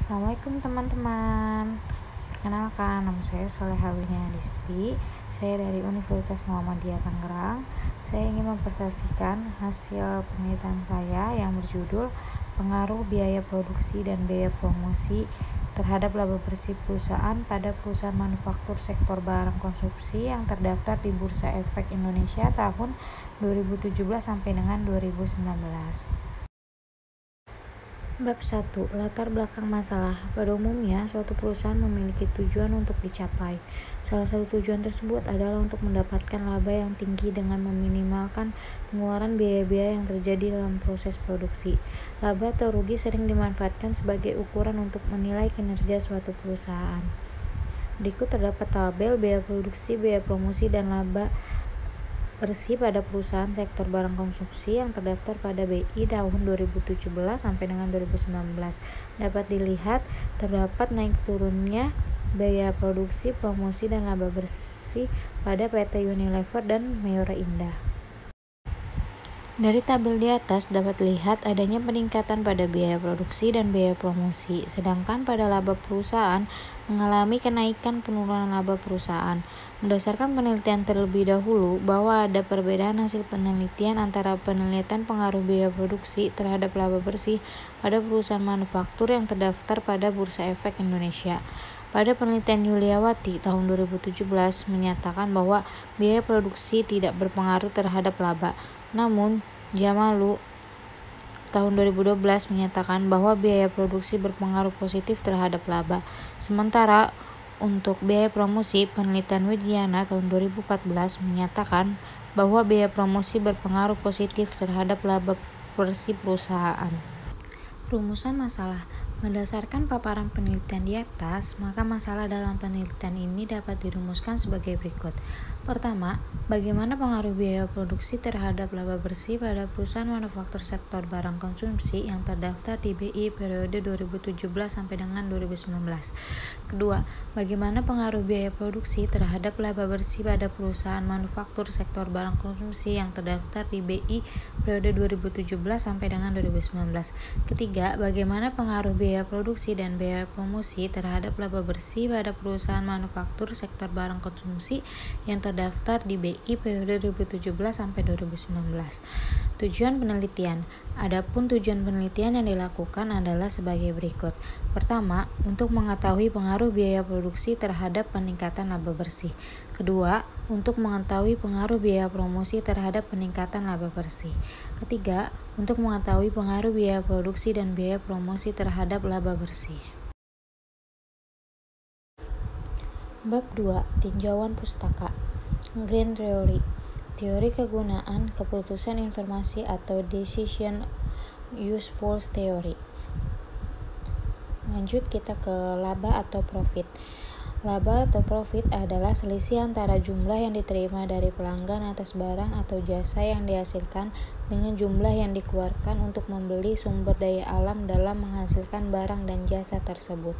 Assalamualaikum teman-teman. Perkenalkan, nama saya Soleha Disti. Saya dari Universitas Muhammadiyah Tangerang. Saya ingin mempresentasikan hasil penelitian saya yang berjudul pengaruh biaya produksi dan biaya promosi terhadap laba bersih perusahaan pada perusahaan manufaktur sektor barang konsumsi yang terdaftar di Bursa Efek Indonesia tahun 2017 sampai dengan 2019. Bab 1. Latar belakang masalah. Pada umumnya, suatu perusahaan memiliki tujuan untuk dicapai. Salah satu tujuan tersebut adalah untuk mendapatkan laba yang tinggi dengan meminimalkan pengeluaran biaya-biaya yang terjadi dalam proses produksi. Laba atau rugi sering dimanfaatkan sebagai ukuran untuk menilai kinerja suatu perusahaan. Berikut terdapat tabel biaya produksi, biaya promosi, dan laba bersih pada perusahaan sektor barang konsumsi yang terdaftar pada BI tahun 2017 sampai dengan 2019. Dapat dilihat terdapat naik turunnya biaya produksi, promosi, dan laba bersih pada PT Unilever dan Mayora Indah. Dari tabel di atas dapat dilihat adanya peningkatan pada biaya produksi dan biaya promosi, sedangkan pada laba perusahaan mengalami kenaikan penurunan laba perusahaan. Berdasarkan penelitian terlebih dahulu bahwa ada perbedaan hasil penelitian antara penelitian pengaruh biaya produksi terhadap laba bersih pada perusahaan manufaktur yang terdaftar pada Bursa Efek Indonesia. Pada penelitian Yuliawati tahun 2017 menyatakan bahwa biaya produksi tidak berpengaruh terhadap laba. Namun, Jamalu tahun 2012 menyatakan bahwa biaya produksi berpengaruh positif terhadap laba. Sementara untuk biaya promosi, penelitian Widiana tahun 2014 menyatakan bahwa biaya promosi berpengaruh positif terhadap laba bersih perusahaan. Rumusan masalah. Berdasarkan paparan penelitian di atas, maka masalah dalam penelitian ini dapat dirumuskan sebagai berikut. Pertama, bagaimana pengaruh biaya produksi terhadap laba bersih pada perusahaan manufaktur sektor barang konsumsi yang terdaftar di BI periode 2017 sampai dengan 2019. Kedua, bagaimana pengaruh biaya produksi terhadap laba bersih pada perusahaan manufaktur sektor barang konsumsi yang terdaftar di BI periode 2017 sampai dengan 2019. Ketiga, bagaimana pengaruh biaya produksi dan biaya promosi terhadap laba bersih pada perusahaan manufaktur sektor barang konsumsi yang terdaftar di BI periode 2017 sampai 2019. Tujuan penelitian. Adapun tujuan penelitian yang dilakukan adalah sebagai berikut. Pertama, untuk mengetahui pengaruh biaya produksi terhadap peningkatan laba bersih. Kedua, untuk mengetahui pengaruh biaya promosi terhadap peningkatan laba bersih. Ketiga, untuk mengetahui pengaruh biaya produksi dan biaya promosi terhadap laba bersih. Bab 2. Tinjauan pustaka. Green Theory. Teori kegunaan keputusan informasi atau Decision Useful Theory. Lanjut kita ke laba atau profit. Laba atau profit adalah selisih antara jumlah yang diterima dari pelanggan atas barang atau jasa yang dihasilkan dengan jumlah yang dikeluarkan untuk membeli sumber daya alam dalam menghasilkan barang dan jasa tersebut.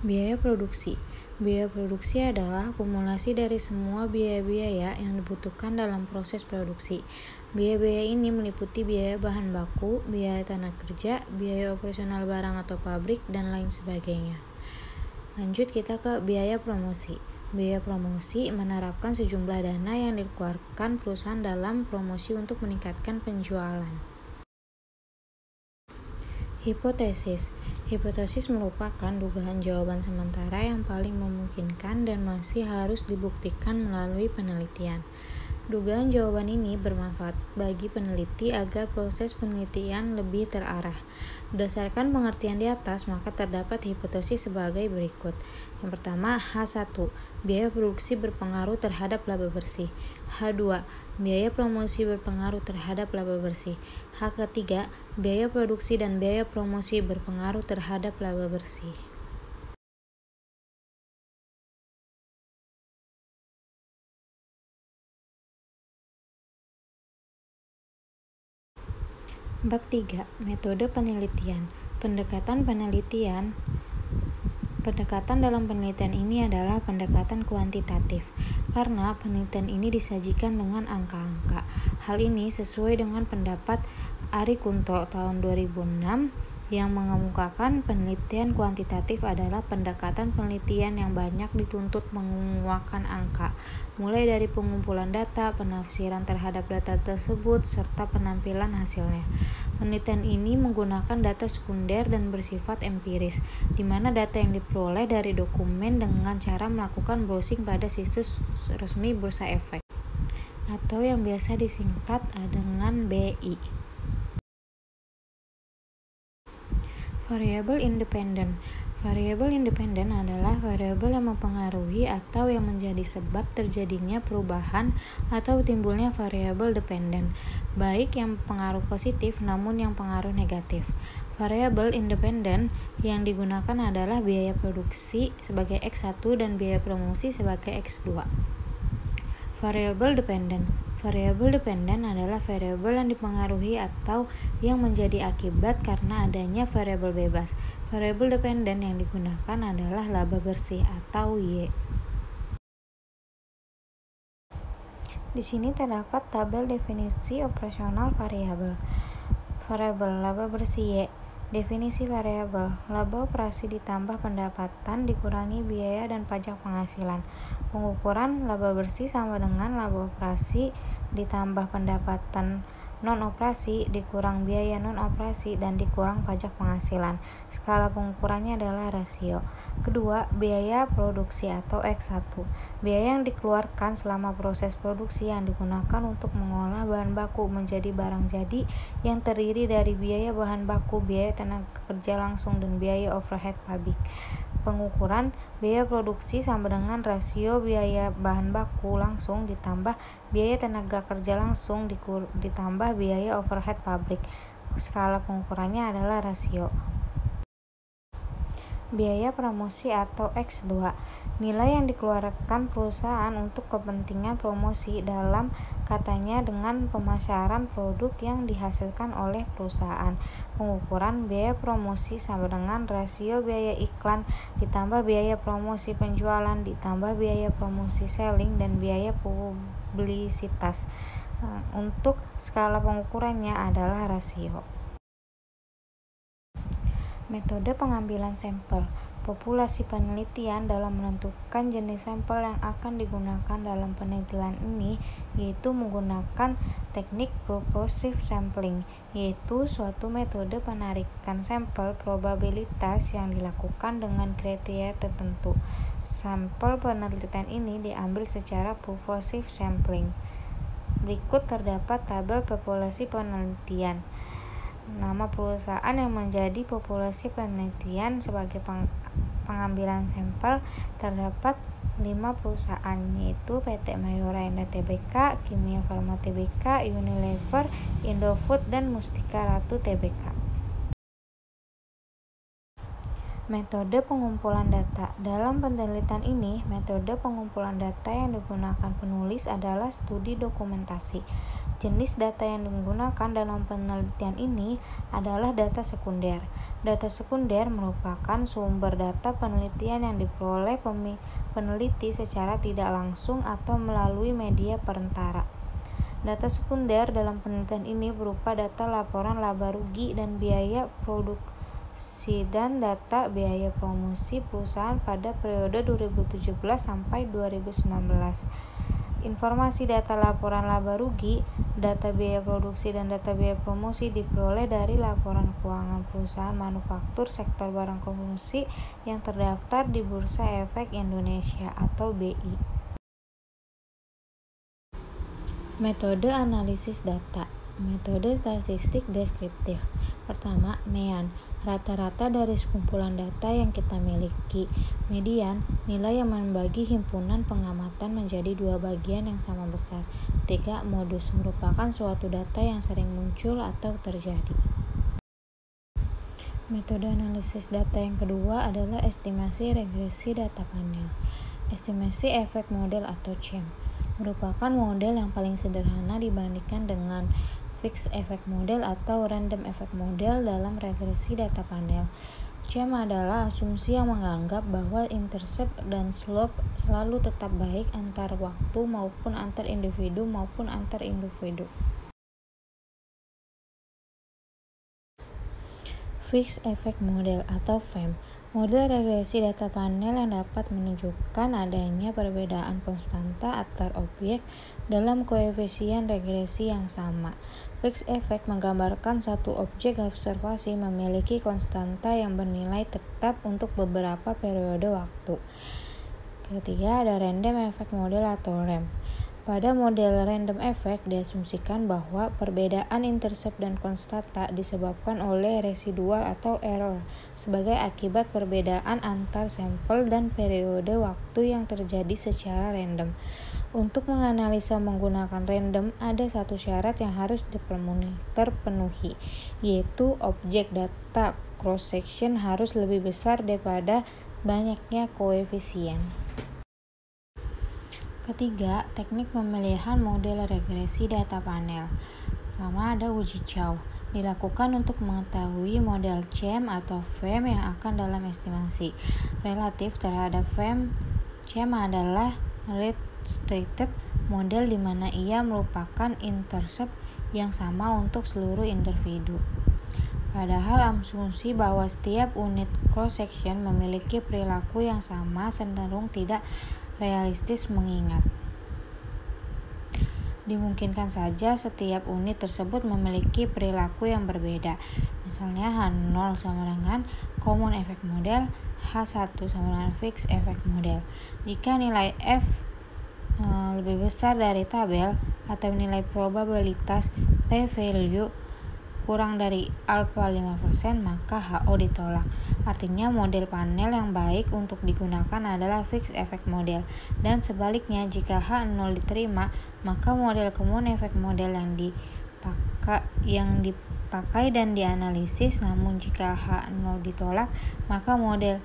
Biaya produksi. Biaya produksi adalah akumulasi dari semua biaya-biaya yang dibutuhkan dalam proses produksi. Biaya-biaya ini meliputi biaya bahan baku, biaya tenaga kerja, biaya operasional barang atau pabrik, dan lain sebagainya. Lanjut kita ke biaya promosi. Biaya promosi menerapkan sejumlah dana yang dikeluarkan perusahaan dalam promosi untuk meningkatkan penjualan. Hipotesis. Hipotesis merupakan dugaan jawaban sementara yang paling memungkinkan dan masih harus dibuktikan melalui penelitian. Dugaan jawaban ini bermanfaat bagi peneliti agar proses penelitian lebih terarah. Berdasarkan pengertian di atas, maka terdapat hipotesis sebagai berikut. Yang pertama, H1, biaya produksi berpengaruh terhadap laba bersih. H2, biaya promosi berpengaruh terhadap laba bersih. H3, biaya produksi dan biaya promosi berpengaruh terhadap laba bersih. Bab 3. Metode penelitian. Pendekatan penelitian Pendekatan dalam penelitian ini adalah pendekatan kuantitatif, karena penelitian ini disajikan dengan angka-angka. Hal ini sesuai dengan pendapat Ari Kunto tahun 2006 yang mengemukakan penelitian kuantitatif adalah pendekatan penelitian yang banyak dituntut menguakkan angka, mulai dari pengumpulan data, penafsiran terhadap data tersebut, serta penampilan hasilnya. Penelitian ini menggunakan data sekunder dan bersifat empiris, di mana data yang diperoleh dari dokumen dengan cara melakukan browsing pada situs resmi Bursa Efek, atau yang biasa disingkat dengan BI. Variabel independen. Variabel independen adalah variabel yang mempengaruhi atau yang menjadi sebab terjadinya perubahan atau timbulnya variabel dependen, baik yang pengaruh positif namun yang pengaruh negatif. Variabel independen yang digunakan adalah biaya produksi sebagai X1 dan biaya promosi sebagai X2. Variabel dependen. Variabel dependen adalah variabel yang dipengaruhi atau yang menjadi akibat karena adanya variabel bebas. Variabel dependen yang digunakan adalah laba bersih atau Y. Di sini terdapat tabel definisi operasional variabel. Variabel laba bersih Y. Definisi variabel: laba operasi ditambah pendapatan dikurangi biaya dan pajak penghasilan. Pengukuran laba bersih sama dengan laba operasi ditambah pendapatan non-operasi dikurang biaya non-operasi dan dikurang pajak penghasilan. Skala pengukurannya adalah rasio. Kedua, biaya produksi atau X1. Biaya yang dikeluarkan selama proses produksi yang digunakan untuk mengolah bahan baku menjadi barang jadi yang terdiri dari biaya bahan baku, biaya tenaga kerja langsung, dan biaya overhead pabrik. Pengukuran biaya produksi sama dengan rasio biaya bahan baku langsung ditambah biaya tenaga kerja langsung ditambah biaya overhead pabrik. Skala pengukurannya adalah rasio. Biaya promosi atau X2. Nilai yang dikeluarkan perusahaan untuk kepentingan promosi dalam katanya dengan pemasaran produk yang dihasilkan oleh perusahaan. Pengukuran biaya promosi sama dengan rasio biaya iklan ditambah biaya promosi penjualan ditambah biaya promosi selling dan biaya publisitas. Untuk skala pengukurannya adalah rasio. Metode pengambilan sampel. Populasi penelitian dalam menentukan jenis sampel yang akan digunakan dalam penelitian ini yaitu menggunakan teknik purposive sampling, yaitu suatu metode penarikan sampel probabilitas yang dilakukan dengan kriteria tertentu. Sampel penelitian ini diambil secara purposive sampling. Berikut terdapat tabel populasi penelitian. Nama perusahaan yang menjadi populasi penelitian sebagai pengambilan sampel terdapat 5 perusahaan, yaitu PT Mayora Indah Tbk, Kimia Farma Tbk, Unilever, Indofood, dan Mustika Ratu Tbk. Metode pengumpulan data. Dalam penelitian ini, metode pengumpulan data yang digunakan penulis adalah studi dokumentasi. Jenis data yang digunakan dalam penelitian ini adalah data sekunder. Data sekunder merupakan sumber data penelitian yang diperoleh peneliti secara tidak langsung atau melalui media perantara. Data sekunder dalam penelitian ini berupa data laporan laba rugi dan biaya produksi dan data biaya promosi perusahaan pada periode 2017 sampai 2019. Informasi data laporan laba rugi, data biaya produksi, dan data biaya promosi diperoleh dari laporan keuangan perusahaan manufaktur sektor barang konsumsi yang terdaftar di Bursa Efek Indonesia atau BI. Metode analisis data. Metode statistik deskriptif. Pertama, MEAN, rata-rata dari sekumpulan data yang kita miliki. Median, nilai yang membagi himpunan pengamatan menjadi dua bagian yang sama besar. 3. Modus, merupakan suatu data yang sering muncul atau terjadi. Metode analisis data yang kedua adalah estimasi regresi data panel. Estimasi efek model atau CEM merupakan model yang paling sederhana dibandingkan dengan fixed effect model atau random effect model dalam regresi data panel. CEM adalah asumsi yang menganggap bahwa intercept dan slope selalu tetap baik antar waktu maupun antar individu maupun antar individu. Fixed Effect Model atau FEM, model regresi data panel yang dapat menunjukkan adanya perbedaan konstanta antar objek dalam koefisien regresi yang sama. Fixed effect menggambarkan satu objek observasi memiliki konstanta yang bernilai tetap untuk beberapa periode waktu. Ketiga, ada Random Effect Model atau REM. Pada model random effect diasumsikan bahwa perbedaan intercept dan konstanta disebabkan oleh residual atau error sebagai akibat perbedaan antar sampel dan periode waktu yang terjadi secara random. Untuk menganalisa menggunakan random, ada satu syarat yang harus terpenuhi, yaitu objek data cross-section harus lebih besar daripada banyaknya koefisien. Ketiga, teknik pemilihan model regresi data panel. Pertama, ada uji Chow. Dilakukan untuk mengetahui model CEM atau FEM yang akan dalam estimasi. Relatif terhadap FEM, CEM adalah restricted model di mana ia merupakan intercept yang sama untuk seluruh individu. Padahal asumsi bahwa setiap unit cross-section memiliki perilaku yang sama cenderung tidak realistis mengingat dimungkinkan saja setiap unit tersebut memiliki perilaku yang berbeda. Misalnya H0 sama dengan Common Effect Model, H1 sama dengan Fixed Effect Model. Jika nilai F lebih besar dari tabel atau nilai probabilitas p-value kurang dari alpha 5%, maka HO ditolak. Artinya model panel yang baik untuk digunakan adalah Fixed Effect Model. Dan sebaliknya, jika H0 diterima, maka model Common Effect Model yang dipakai dan dianalisis. Namun jika H0 ditolak, maka model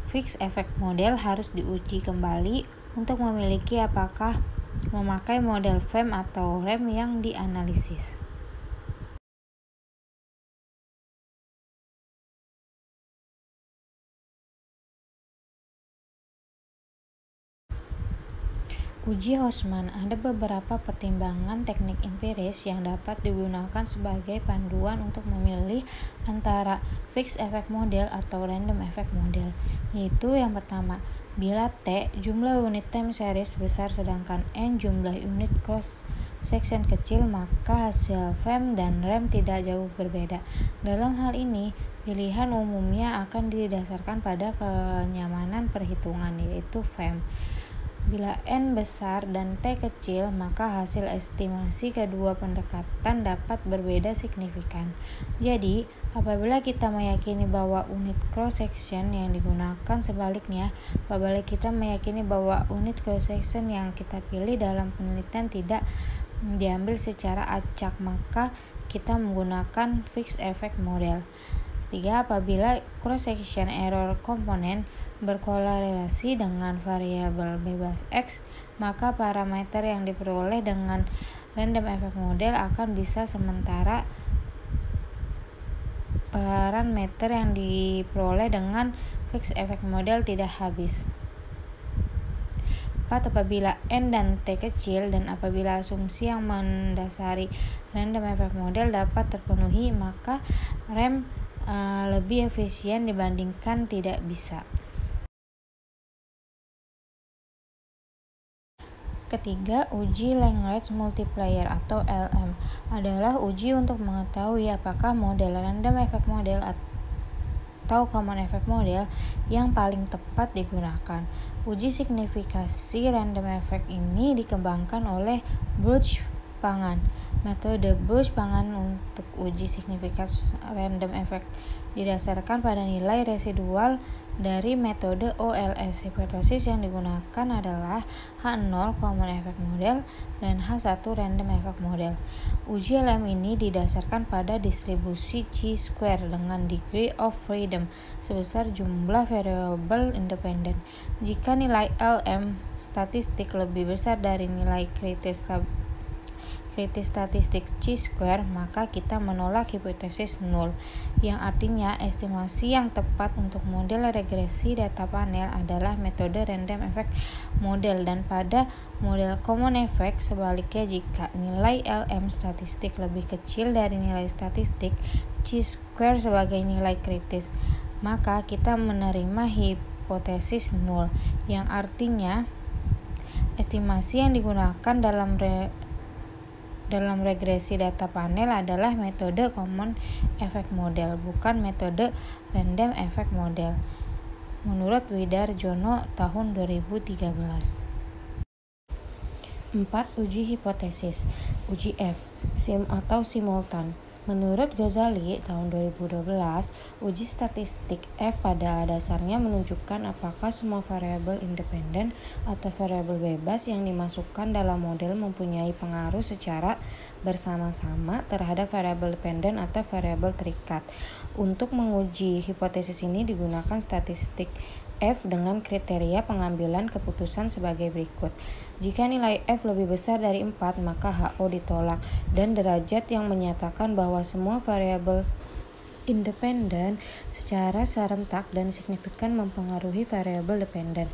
Fixed Effect Model harus diuji kembali untuk memiliki apakah memakai model FEM atau REM yang dianalisis. Uji Hostman. Ada beberapa pertimbangan teknik empiris yang dapat digunakan sebagai panduan untuk memilih antara Fixed Effect Model atau Random Effect Model, yaitu yang pertama, bila T jumlah unit time series besar sedangkan N jumlah unit cross section kecil, maka hasil FEM dan REM tidak jauh berbeda. Dalam hal ini, pilihan umumnya akan didasarkan pada kenyamanan perhitungan, yaitu FEM. Bila N besar dan T kecil, maka hasil estimasi kedua pendekatan dapat berbeda signifikan. Jadi, apabila kita meyakini bahwa unit cross-section yang digunakan sebaliknya, apabila kita meyakini bahwa unit cross-section yang kita pilih dalam penelitian tidak diambil secara acak, maka kita menggunakan Fixed Effect Model. 3. Apabila cross-section error komponen berkorelasi dengan variabel bebas X, maka parameter yang diperoleh dengan Random Effect Model akan bisa sementara parameter yang diperoleh dengan Fixed Effect Model tidak habis. 4. Apabila N dan T kecil dan apabila asumsi yang mendasari Random Effect Model dapat terpenuhi, maka REM lebih efisien dibandingkan tidak bisa. Ketiga, uji Lagrange Multiplier atau LM adalah uji untuk mengetahui apakah model Random Effect Model atau Common Effect Model yang paling tepat digunakan. Uji signifikasi Random Effect ini dikembangkan oleh Bruch-Pagan. Metode Bruch-Pagan untuk uji signifikasi Random Effect didasarkan pada nilai residual dari metode OLS. Hipotesis yang digunakan adalah H0 Common Effect Model dan H1 Random Effect Model. Uji LM ini didasarkan pada distribusi chi-square dengan degree of freedom sebesar jumlah variabel independen. Jika nilai LM statistik lebih besar dari nilai kritis kritis statistik chi-square, maka kita menolak hipotesis nul, yang artinya estimasi yang tepat untuk model regresi data panel adalah metode random effect model, dan pada model common effect sebaliknya, jika nilai LM statistik lebih kecil dari nilai statistik chi-square sebagai nilai kritis, maka kita menerima hipotesis nul, yang artinya estimasi yang digunakan dalam regresi data panel adalah metode common effect model, bukan metode random effect model, menurut Widarjono tahun 2013. 4. Uji hipotesis. Uji F, sim atau simultan. Menurut Ghazali tahun 2012, uji statistik F pada dasarnya menunjukkan apakah semua variabel independen atau variabel bebas yang dimasukkan dalam model mempunyai pengaruh secara bersama-sama terhadap variabel dependen atau variabel terikat. Untuk menguji hipotesis ini digunakan statistik F dengan kriteria pengambilan keputusan sebagai berikut. Jika nilai F lebih besar dari 4, maka HO ditolak, dan derajat yang menyatakan bahwa semua variabel independen secara serentak dan signifikan mempengaruhi variabel dependen.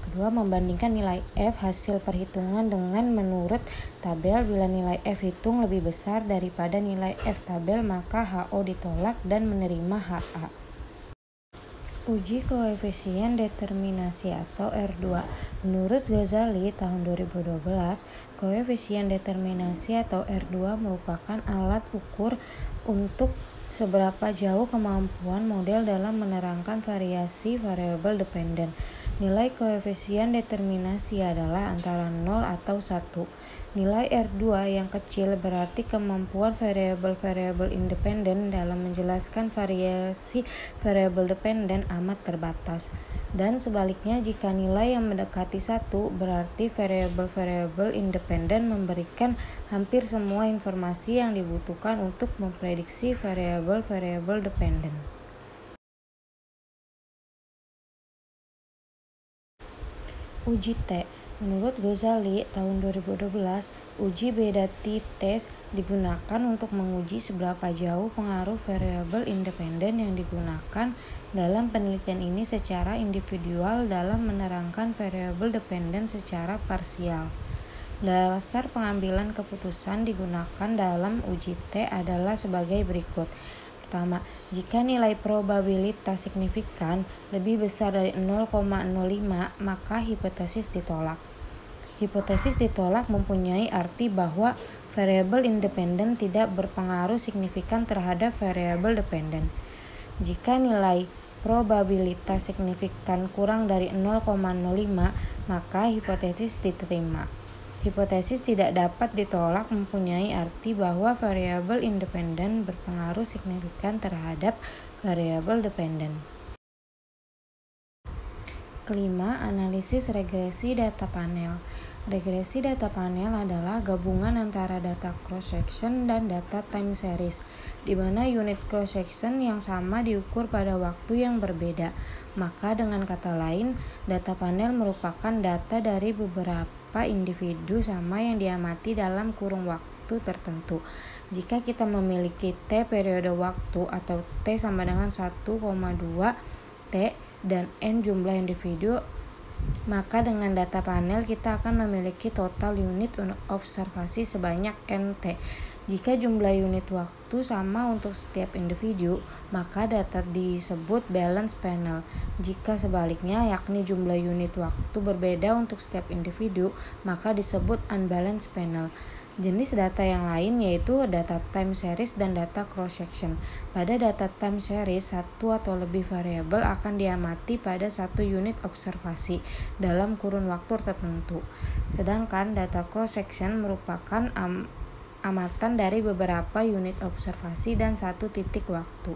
Kedua, membandingkan nilai F hasil perhitungan dengan menurut tabel. Bila nilai F hitung lebih besar daripada nilai F tabel, maka HO ditolak dan menerima HA. Uji koefisien determinasi atau R2. Menurut Ghazali tahun 2012, koefisien determinasi atau R2 merupakan alat ukur untuk seberapa jauh kemampuan model dalam menerangkan variasi variabel dependen. Nilai koefisien determinasi adalah antara 0 atau 1. Nilai R2 yang kecil berarti kemampuan variabel-variabel independen dalam menjelaskan variasi variabel dependen amat terbatas. Dan sebaliknya, jika nilai yang mendekati 1 berarti variabel-variabel independen memberikan hampir semua informasi yang dibutuhkan untuk memprediksi variabel-variabel dependen. Uji T. Menurut Ghazali tahun 2012, uji beda t-test digunakan untuk menguji seberapa jauh pengaruh variabel independen yang digunakan dalam penelitian ini secara individual dalam menerangkan variabel dependen secara parsial. Dasar pengambilan keputusan digunakan dalam uji T adalah sebagai berikut. Pertama, jika nilai probabilitas signifikan lebih besar dari 0,05, maka hipotesis ditolak. Hipotesis ditolak mempunyai arti bahwa variabel independen tidak berpengaruh signifikan terhadap variabel dependen. Jika nilai probabilitas signifikan kurang dari 0,05, maka hipotesis diterima. Hipotesis tidak dapat ditolak mempunyai arti bahwa variabel independen berpengaruh signifikan terhadap variabel dependen. Kelima, analisis regresi data panel. Regresi data panel adalah gabungan antara data cross-section dan data time series, di mana unit cross-section yang sama diukur pada waktu yang berbeda. Maka dengan kata lain, data panel merupakan data dari beberapa individu sama yang diamati dalam kurun waktu tertentu. Jika kita memiliki T periode waktu atau T sama dengan 1,2 T dan N jumlah individu, maka dengan data panel kita akan memiliki total unit observasi sebanyak NT. Jika jumlah unit waktu sama untuk setiap individu, maka data disebut balance panel. Jika sebaliknya, yakni jumlah unit waktu berbeda untuk setiap individu, maka disebut unbalanced panel. Jenis data yang lain yaitu data time series dan data cross-section. Pada data time series, satu atau lebih variabel akan diamati pada satu unit observasi dalam kurun waktu tertentu. Sedangkan data cross-section merupakan amatan dari beberapa unit observasi dan satu titik waktu.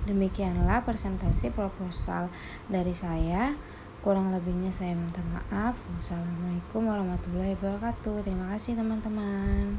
Demikianlah presentasi proposal dari saya. Kurang lebihnya saya minta maaf. Wassalamualaikum warahmatullahi wabarakatuh. Terima kasih teman-teman.